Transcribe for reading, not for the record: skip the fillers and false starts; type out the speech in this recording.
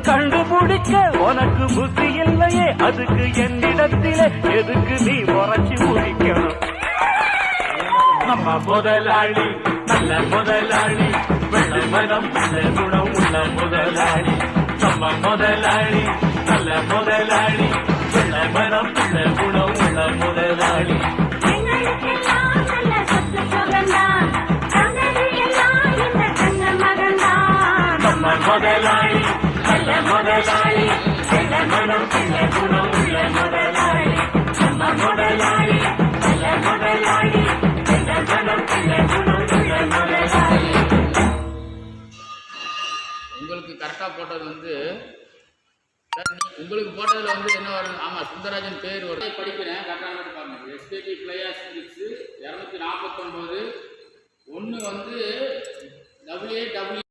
கண்டுபிடிக்க உனக்கு புத்தி இல்லையே, அதுக்கு என்னிடத்திலே எதுக்கு நீ உரைச்சி முடிக்கணும்? நம்ம முதலாளி நல்ல முதலாளி, வெள்ள மனம் நல்ல குணம் உள்ள முதலாளி. நம்ம முதலாளி நல்ல முதலாளி, வெள்ள மனம் நல்ல குணம் உள்ள முதலாளி. நம்ம முதலாளி நல்ல முதலாளி, வெள்ள மனம் நல்ல குணம் உள்ள முதலாளி. நம்ம முதலாளி நல்ல முதலாளி, வெள்ள மனம் நல்ல குணம் உள்ள முதலாளி. உங்களுக்கு கரெக்டாக போட்டது வந்து உங்களுக்கு போட்டதில் வந்து என்ன வரும்? ஆமாம், சுந்தரராஜன் பேர் வரும். படிக்கிறேன் கரெக்டாக பாருங்க. SKD players 249